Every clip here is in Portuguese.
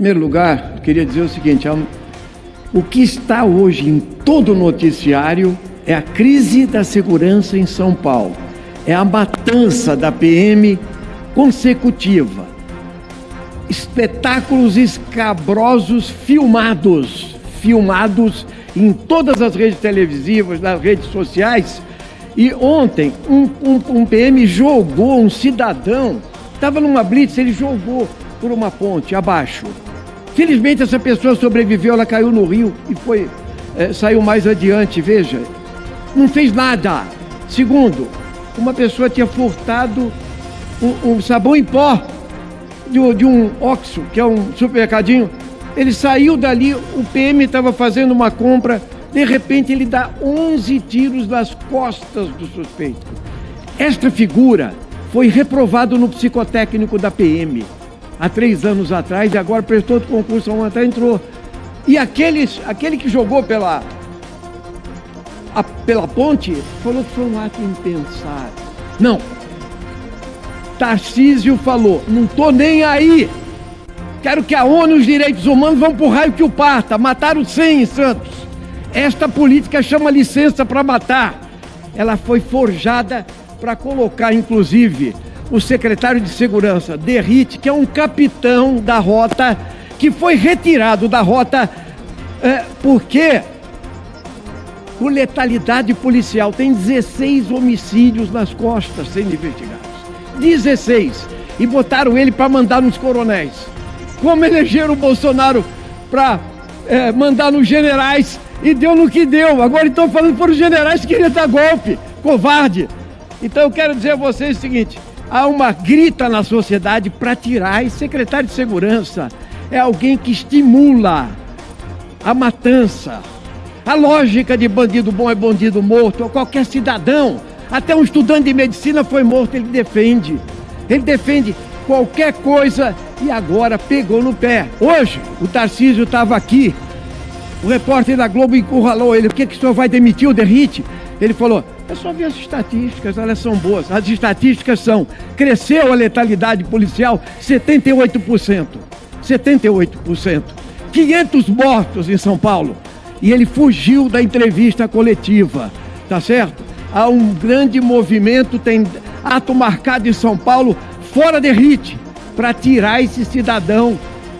Em primeiro lugar, eu queria dizer o seguinte: o que está hoje em todo o noticiário é a crise da segurança em São Paulo, é a matança da PM consecutiva, espetáculos escabrosos filmados em todas as redes televisivas, nas redes sociais. E ontem um PM jogou um cidadão, estava numa blitz, ele jogou por uma ponte abaixo. Felizmente essa pessoa sobreviveu, ela caiu no rio e saiu mais adiante. Veja, não fez nada. Segundo, uma pessoa tinha furtado um sabão em pó de um Oxxo, que é um supermercadinho. Ele saiu dali, o PM estava fazendo uma compra, de repente ele dá 11 tiros nas costas do suspeito. Esta figura foi reprovado no psicotécnico da PM há 3 anos atrás, e agora prestou outro concurso, até entrou. E aquele que jogou pela ponte falou que foi um ato impensado. Não. Tarcísio falou: não tô nem aí. Quero que a ONU e os direitos humanos vão pro raio que o parta. Mataram 100 em Santos. Esta política chama licença para matar. Ela foi forjada para colocar, inclusive, o secretário de Segurança, Derrite, que é um capitão da rota, que foi retirado da rota porque, por letalidade policial, tem 16 homicídios nas costas sendo investigados. 16. E botaram ele para mandar nos coronéis. Como elegeram o Bolsonaro para mandar nos generais, e deu no que deu. Agora estão falando para os generais que queriam dar golpe. Covarde. Então eu quero dizer a vocês o seguinte: há uma grita na sociedade para tirar. E secretário de Segurança é alguém que estimula a matança. A lógica de bandido bom é bandido morto. Ou qualquer cidadão, até um estudante de medicina foi morto. Ele defende qualquer coisa, e agora pegou no pé. Hoje o Tarcísio estava aqui, o repórter da Globo encurralou ele: por que o senhor vai demitir o Derrite? Ele falou: é só ver as estatísticas, elas são boas. As estatísticas são: cresceu a letalidade policial 78%. 78%. 500 mortos em São Paulo. E ele fugiu da entrevista coletiva, tá certo? Há um grande movimento, tem ato marcado em São Paulo, fora Derrite, para tirar esse cidadão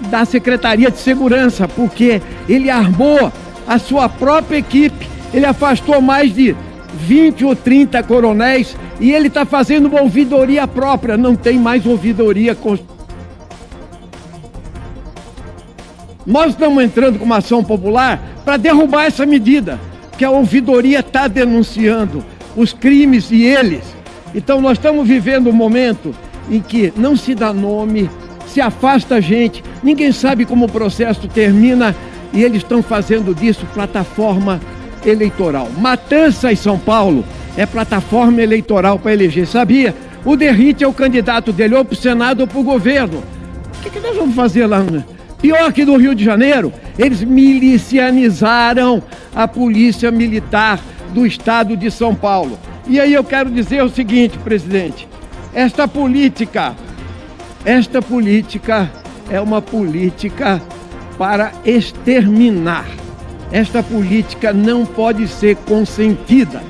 da Secretaria de Segurança, porque ele armou a sua própria equipe, ele afastou mais de 20 ou 30 coronéis, e ele está fazendo uma ouvidoria própria. Não tem mais ouvidoria. Nós estamos entrando com uma ação popular para derrubar essa medida, que a ouvidoria está denunciando os crimes e eles. Então nós estamos vivendo um momento em que não se dá nome, se afasta a gente, ninguém sabe como o processo termina, e eles estão fazendo disso plataforma eleitoral. Matança em São Paulo é plataforma eleitoral para eleger. Sabia? O Derrite é o candidato dele, ou para o Senado ou para o governo. O que nós vamos fazer lá? Pior que no Rio de Janeiro, eles milicianizaram a polícia militar do estado de São Paulo. E aí eu quero dizer o seguinte, presidente: esta política é uma política para exterminar. Esta política não pode ser consentida.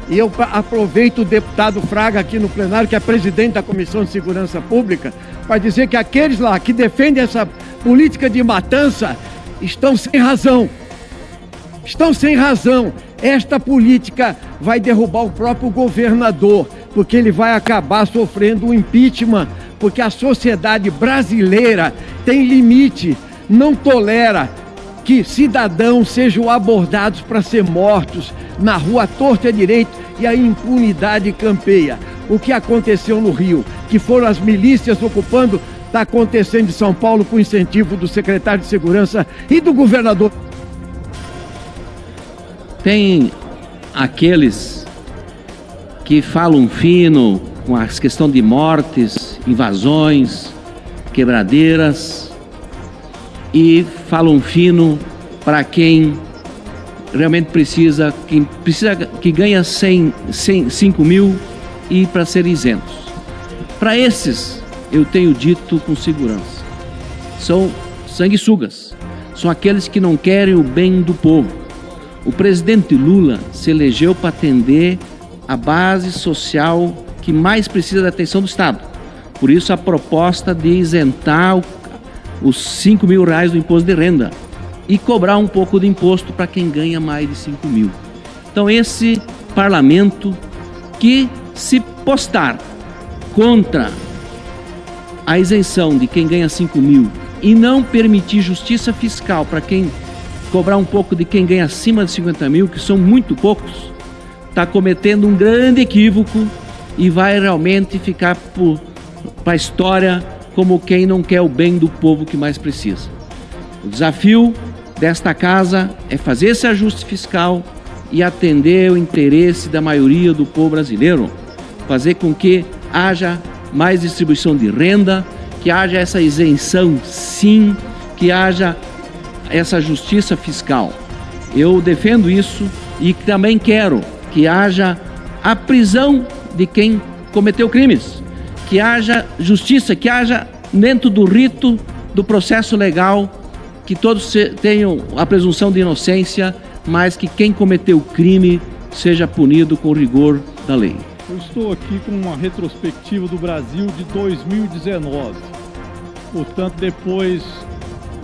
E eu aproveito o deputado Fraga aqui no plenário, que é presidente da Comissão de Segurança Pública, para dizer que aqueles lá que defendem essa política de matança estão sem razão. Estão sem razão. Esta política vai derrubar o próprio governador, porque ele vai acabar sofrendo um impeachment, porque a sociedade brasileira tem limite, não tolera que cidadãos sejam abordados para ser mortos na rua torta e direito, e a impunidade campeia. O que aconteceu no Rio, que foram as milícias ocupando, está acontecendo em São Paulo com incentivo do secretário de Segurança e do governador. Tem aqueles que falam fino com a questão de mortes, invasões, quebradeiras, e falam fino para quem realmente precisa, que ganha 5 mil e para ser isentos. Para esses, eu tenho dito com segurança, sanguessugas, são aqueles que não querem o bem do povo. O presidente Lula se elegeu para atender a base social que mais precisa da atenção do Estado. Por isso a proposta de isentar os 5 mil reais do imposto de renda e cobrar um pouco de imposto para quem ganha mais de 5 mil. Então esse parlamento que se postar contra a isenção de quem ganha 5 mil e não permitir justiça fiscal para quem cobrar um pouco de quem ganha acima de 50 mil, que são muito poucos, está cometendo um grande equívoco e vai realmente ficar para a história como quem não quer o bem do povo que mais precisa. O desafio desta casa é fazer esse ajuste fiscal e atender o interesse da maioria do povo brasileiro, fazer com que haja mais distribuição de renda, que haja essa isenção sim, que haja essa justiça fiscal. Eu defendo isso e também quero que haja a prisão de quem cometeu crimes, que haja justiça, que haja dentro do rito do processo legal, que todos tenham a presunção de inocência, mas que quem cometeu crime seja punido com rigor da lei. Eu estou aqui com uma retrospectiva do Brasil de 2019. Portanto, depois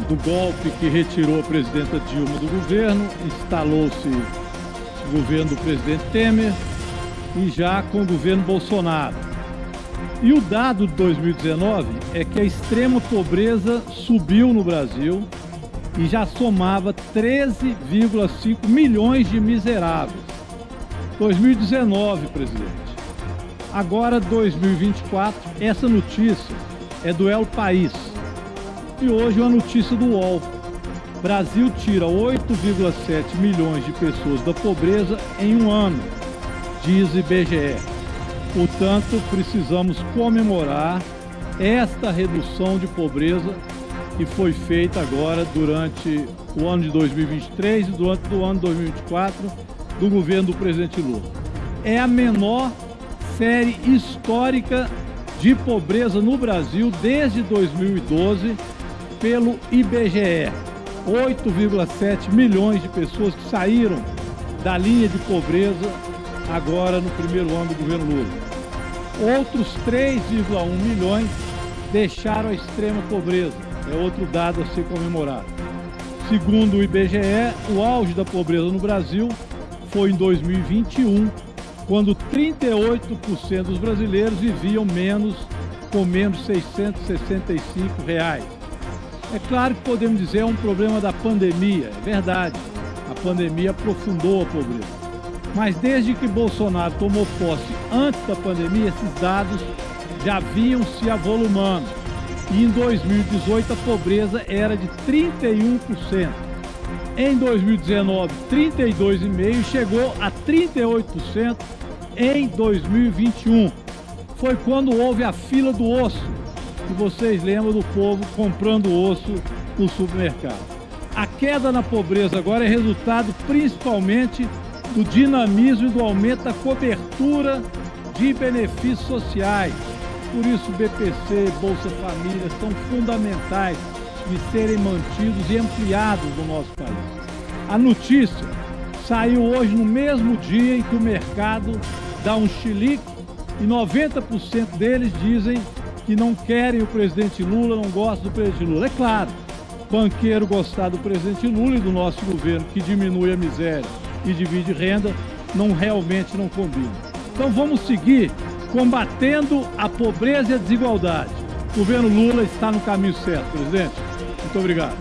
do golpe que retirou a presidenta Dilma do governo, instalou-se o governo do presidente Temer e já com o governo Bolsonaro. E o dado de 2019 é que a extrema pobreza subiu no Brasil e já somava 13,5 milhões de miseráveis. 2019, presidente. Agora, 2024, essa notícia é do El País. E hoje uma notícia do UOL. Brasil tira 8,7 milhões de pessoas da pobreza em um ano, diz IBGE. Portanto, precisamos comemorar esta redução de pobreza que foi feita agora durante o ano de 2023 e durante o ano de 2024 do governo do presidente Lula. É a menor série histórica de pobreza no Brasil desde 2012 pelo IBGE. 8,7 milhões de pessoas que saíram da linha de pobreza agora no primeiro ano do governo Lula. Outros 3,1 milhões deixaram a extrema pobreza. É outro dado a ser comemorado. Segundo o IBGE, o auge da pobreza no Brasil foi em 2021, quando 38% dos brasileiros viviam com menos de R$665. É claro que podemos dizer que é um problema da pandemia, é verdade. A pandemia aprofundou a pobreza. Mas desde que Bolsonaro tomou posse antes da pandemia, esses dados já vinham se avolumando. E em 2018 a pobreza era de 31%. Em 2019, 32,5% e chegou a 38% em 2021. Foi quando houve a fila do osso, que vocês lembram do povo comprando osso no supermercado. A queda na pobreza agora é resultado principalmente do dinamismo e do aumento da cobertura de benefícios sociais. Por isso, BPC, Bolsa Família são fundamentais de serem mantidos e ampliados no nosso país. A notícia saiu hoje no mesmo dia em que o mercado dá um chilique e 90% deles dizem que não querem o presidente Lula, não gostam do presidente Lula. É claro, banqueiro gostar do presidente Lula e do nosso governo, que diminui a miséria e divide renda, realmente não combina. Então vamos seguir combatendo a pobreza e a desigualdade. O governo Lula está no caminho certo, presidente. Muito obrigado.